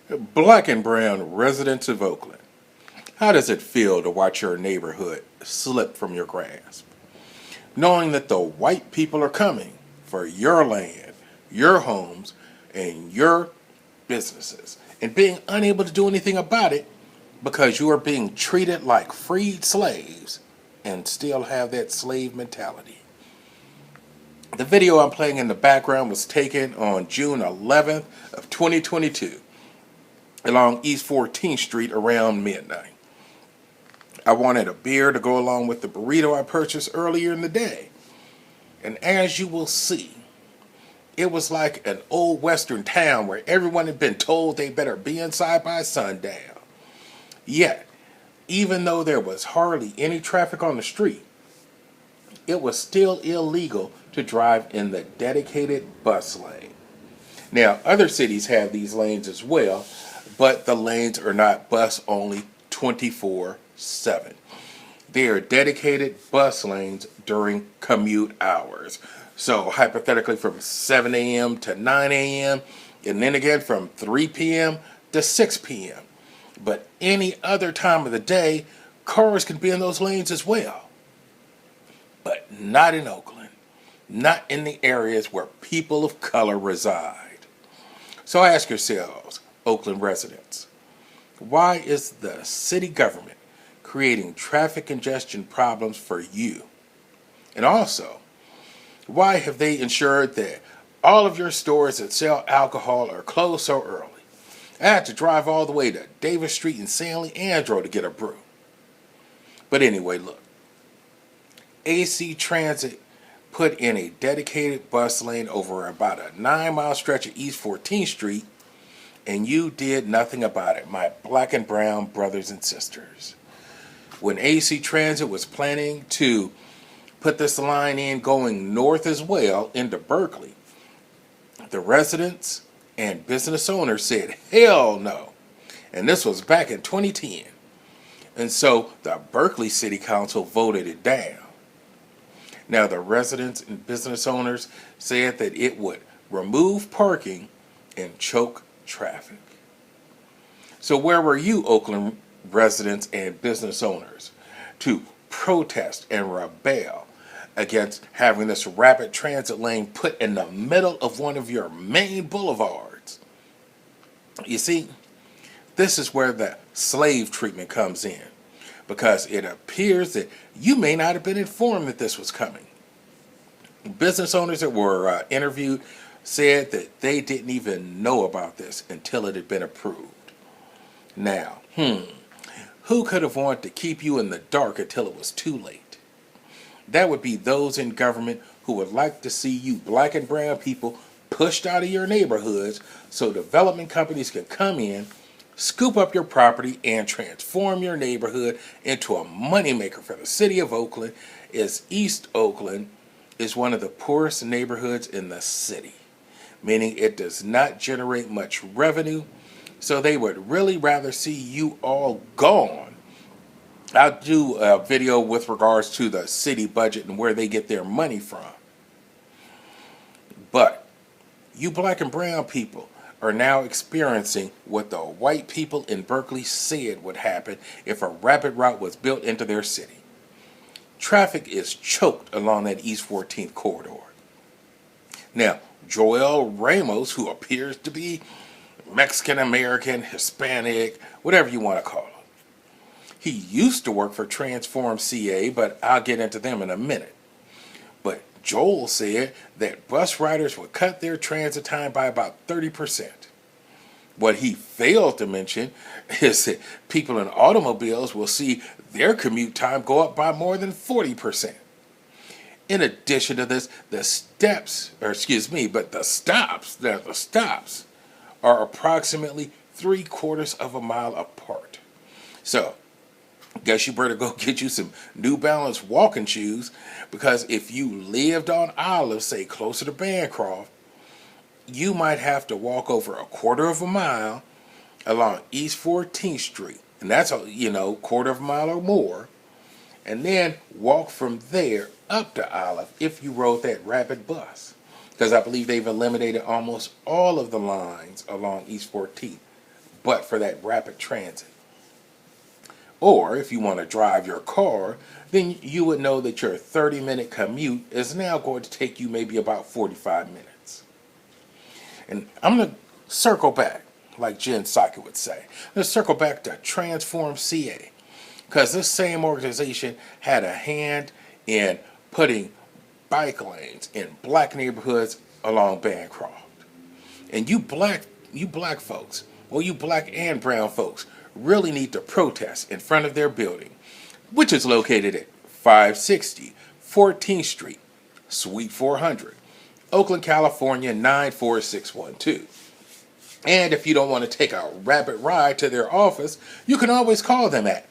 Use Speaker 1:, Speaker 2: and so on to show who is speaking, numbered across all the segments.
Speaker 1: Black and brown residents of Oakland, how does it feel to watch your neighborhood slip from your grasp? Knowing that the white people are coming for your land, your homes, and your businesses, and being unable to do anything about it because you are being treated like freed slaves and still have that slave mentality. The video I'm playing in the background was taken on June 11th of 2022 along East 14th Street around midnight. I wanted a beer to go along with the burrito I purchased earlier in the day. And as you will see, it was like an old western town where everyone had been told they better be inside by sundown. Yet, even though there was hardly any traffic on the street, it was still illegal to drive in the dedicated bus lane. Now, other cities have these lanes as well, but the lanes are not bus only 24/7. They are dedicated bus lanes during commute hours. So, hypothetically, from 7 a.m. to 9 a.m., and then again from 3 p.m. to 6 p.m. But any other time of the day, cars can be in those lanes as well. But not in Oakland, not in the areas where people of color reside. So ask yourselves, Oakland residents, why is the city government creating traffic congestion problems for you? And also, why have they ensured that all of your stores that sell alcohol are closed so early? I had to drive all the way to Davis Street in San Leandro to get a brew. But anyway, look. AC Transit put in a dedicated bus lane over about a 9-mile stretch of East 14th Street, and you did nothing about it, my black and brown brothers and sisters. When AC Transit was planning to put this line in going north as well into Berkeley, the residents and business owners said, hell no. And this was back in 2010. And so the Berkeley City Council voted it down. Now, the residents and business owners said that it would remove parking and choke traffic. So where were you, Oakland residents and business owners, to protest and rebel against having this rapid transit lane put in the middle of one of your main boulevards? You see, this is where the slave treatment comes in, because it appears that you may not have been informed that this was coming. Business owners that were interviewed said that they didn't even know about this until it had been approved. Now, who could have wanted to keep you in the dark until it was too late? That would be those in government who would like to see you black and brown people pushed out of your neighborhoods so development companies can come in, scoop up your property, and transform your neighborhood into a moneymaker for the city of Oakland, as East Oakland is one of the poorest neighborhoods in the city, meaning it does not generate much revenue, so they would really rather see you all gone. I'll do a video with regards to the city budget and where they get their money from. But you black and brown people are now experiencing what the white people in Berkeley said would happen if a rapid route was built into their city. Traffic is choked along that East 14th corridor. Now, Joel Ramos, who appears to be Mexican American, Hispanic, whatever you want to call him, he used to work for Transform CA, but I'll get into them in a minute. But Joel said that bus riders would cut their transit time by about 30%. What he failed to mention is that people in automobiles will see their commute time go up by more than 40%. In addition to this, the stops are approximately 3/4 of a mile apart. So, guess you better go get you some New Balance walking shoes, because if you lived on Olive, say closer to Bancroft, you might have to walk over 1/4 of a mile along East 14th Street, and that's a 1/4 of a mile or more, and then walk from there up to Olive if you rode that rapid bus, because I believe they've eliminated almost all of the lines along East 14th but for that rapid transit. Or if you want to drive your car, then you would know that your 30-minute commute is now going to take you maybe about 45 minutes. And I'm going to circle back, like Jen Psaki would say. Let's circle back to Transform CA, because this same organization had a hand in putting bike lanes in black neighborhoods along Bancroft. And you black folks, well, you black and brown folks, really need to protest in front of their building, which is located at 560 14th Street, Suite 400, Oakland, California 94612. And if you don't want to take a rapid ride to their office, you can always call them at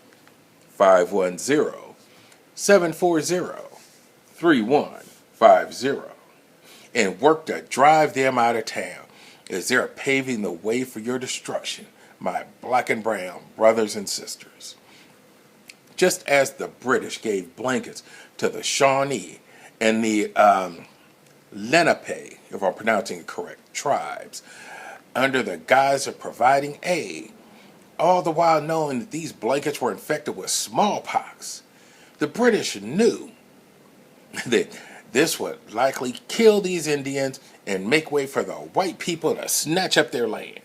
Speaker 1: 510-740-3150 and work to drive them out of town, as they're paving the way for your destruction, my black and brown brothers and sisters. Just as the British gave blankets to the Shawnee and the Lenape, if I'm pronouncing it correct, tribes, under the guise of providing aid, all the while knowing that these blankets were infected with smallpox, the British knew that this would likely kill these Indians and make way for the white people to snatch up their land.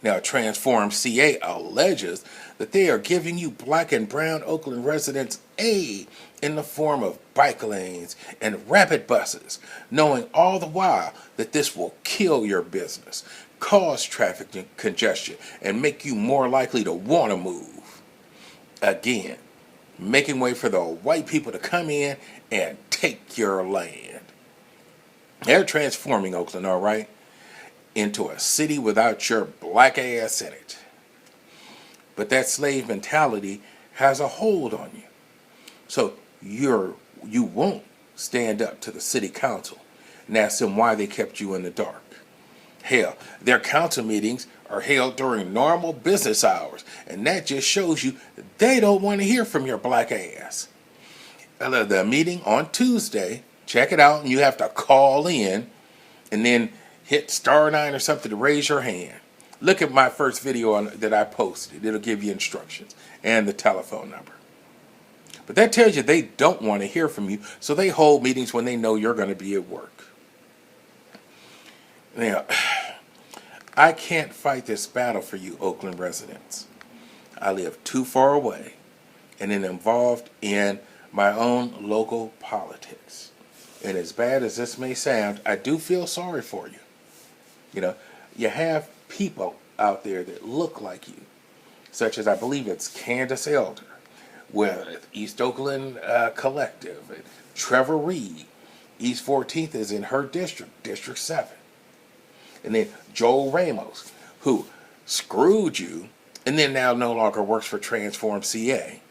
Speaker 1: Now, Transform CA alleges that they are giving you black and brown Oakland residents aid in the form of bike lanes and rapid buses, knowing all the while that this will kill your business, cause traffic congestion, and make you more likely to want to move. Again, making way for the white people to come in and take your land. They're transforming Oakland, all right, into a city without your black ass in it. But that slave mentality has a hold on you. So you won't stand up to the city council and ask them why they kept you in the dark. Hell, their council meetings are held during normal business hours, and that just shows you they don't want to hear from your black ass. The meeting on Tuesday, check it out, and you have to call in and then hit *9 or something to raise your hand. Look at my first video that I posted. It'll give you instructions and the telephone number. But that tells you they don't want to hear from you, so they hold meetings when they know you're going to be at work. Now, I can't fight this battle for you, Oakland residents. I live too far away and am involved in my own local politics. And as bad as this may sound, I do feel sorry for you. You know, you have people out there that look like you, such as I believe it's Candace Elder with East Oakland Collective, and Trevor Reed. East 14th is in her district, District 7. And then Joel Ramos, who screwed you and then now no longer works for Transform CA.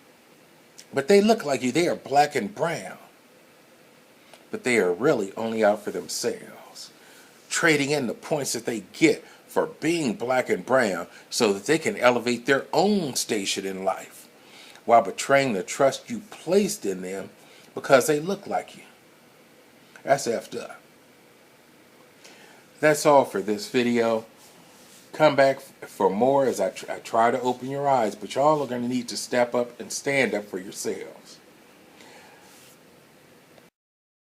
Speaker 1: But they look like you. They are black and brown. But they are really only out for themselves, trading in the points that they get for being black and brown so that they can elevate their own station in life, while betraying the trust you placed in them because they look like you. That's effed up. That's all for this video. Come back for more as I try to open your eyes, but y'all are going to need to step up and stand up for yourselves.